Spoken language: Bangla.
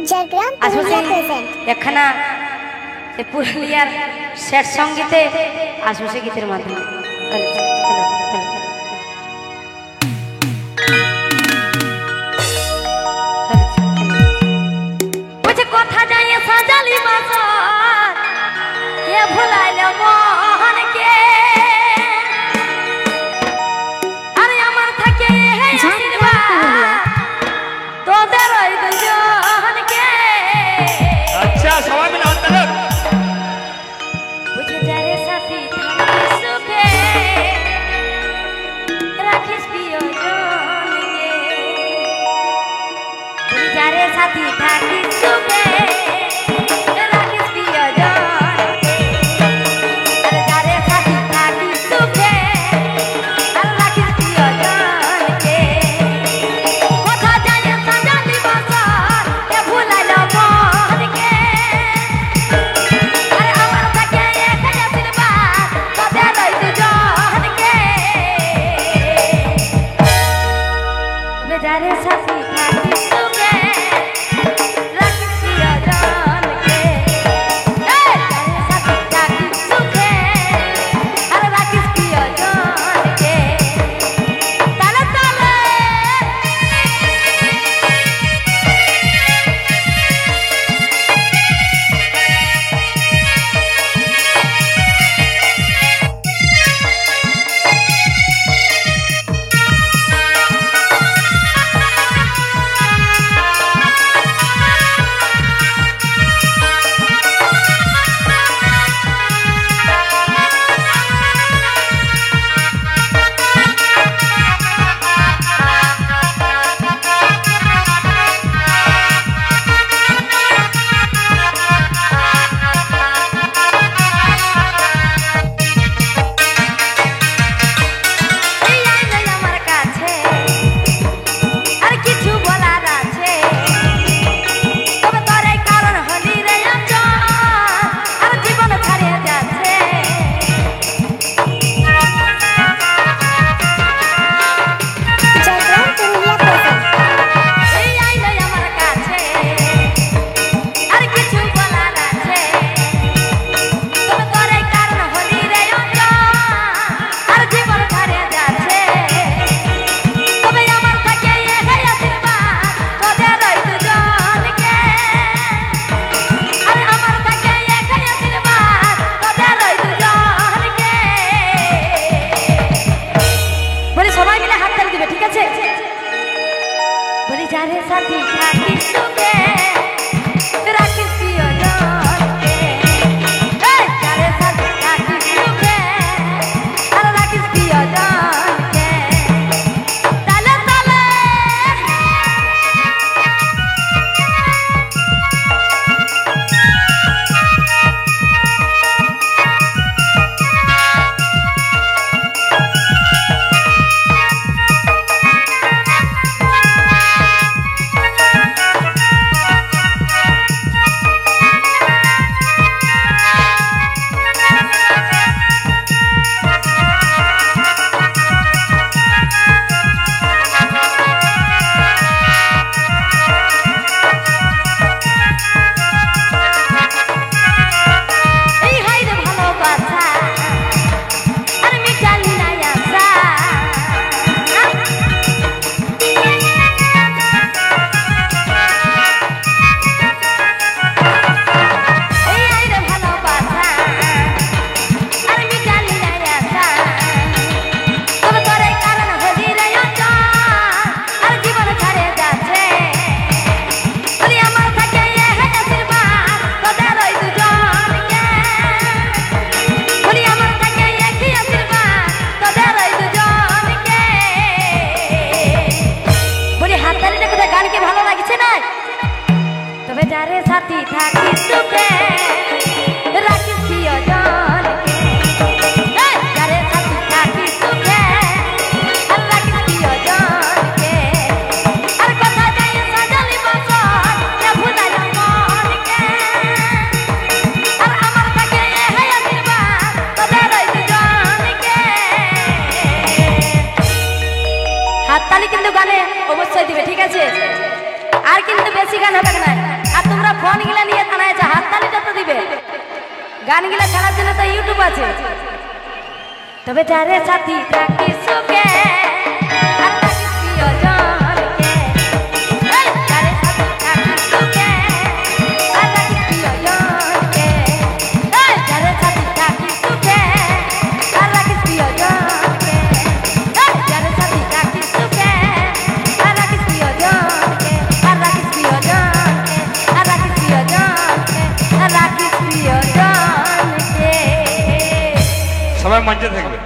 আসলে একখানা পুরুলিয়ার শেষ সঙ্গীতে আসলে গীতের মাধ্যমে কথা জানিয়ে সাজালি বাজার কে ভুলাইল মোহনকে আরে আমার থাকে তোদের ওই দুজনকে আচ্ছা সবাই মিলে হাত তালি বুঝে যারে সাথী থাকিস সুখে রাখিস প্রিয়জনকে বুঝে যারে সাথী থাকিস সুখে রাখিস প্রিয়জনকে আরে যারে সাথী থাকিস সুখে আর রাখিস প্রিয়জনকে কথা জানিয়ে সাজালি বাজার কে ভুলাইল মোহনকে আরে আমার থাকে একই আশীর্বাদ তোদের ওই দুজনকে তবে যারে সাথী থাকিস সুখে রাখিস প্রিয়জনকে যারে সাথী থাকিস সুখে আর রাখিস প্রিয়জনকে তালে তালে এই আইলে আমার কাছে আর কিছু বলার আছে তবে তোর এই কারণ হলি রে অঞ্চল আর জীবন ছাড়িয়ে যাচ্ছে এই আইলে আমার কাছে আর কিছু বলার আছে তবে তোর এই কারণ হলি রে অঞ্চল আর জীবন ছাড়িয়ে যাচ্ছে তবে আমার থাকে একই আশীর্বাদ তোদের ওই দুজনকে আরে আমার থাকে একই আশীর্বাদ তোদের ওই দুজনকে বলি সবাই মিলে হাত তালি দিবে ঠিক আছে বলি যারে সাথী থাকিস সুখে রাখিস প্রিয়জনকে যারে সাথী থাকিস সুখে আর রাখিস প্রিয়জনকে তালে তালে এই হাইরে ভালোবাসা আর মিটালি না আশা এই হাইরে ভালোবাসা আর মিটালি না আশা তবে তোর এই কারণ হলি রে অঞ্চল আর জীবন ছাড়িয়ে যাচ্ছে বলি আমার থাকে একই আশীর্বাদ তোদের ওই দুজনকে বলি আমার থাকে একই আশীর্বাদ তোদের ওই দুজনকে বলি হাততালিটা কোথায় গানকে ভালো লাগছে না তবে যারে সাথী থাকিস সুখে রাখিস প্রিয়জনকে যারে সাথী থাকিস সুখে আর রাখিস প্রিয়জনকে আর কথা জানিয়ে সাজালি বাজার কে ভুলাইল মোহনকে আর আমার থাকে একই আশীর্বাদ তোদের ওই দুজনকে হাততালি কিন্তু গানে অবশ্যই দিবে ঠিক আছে আর কিন্তু বেশি গান হবে না আর ফোন গিলা নিয়ে থানায় আছে, হাততালিটা তো দিবে। গানগুলা ছাড়ার জন্য তো ইউটিউব আছে। তবে যারে সাথী থাকি সুখে আর থাকিস প্রিয়জনকে, এই যারে সাথী থাকি সুখে আর থাকিস প্রিয়জনকে, এই যারে সাথী থাকি সুখে আর রাখিস প্রিয়জনকে, এই যারে সাথী থাকি সুখে আর রাখিস প্রিয়জনকে, আর রাখিস প্রিয়জনকে, আর রাখিস প্রিয়জনকে, আর রাখিস প্রিয়জনকে। সবাই মঞ্চে থাকবে।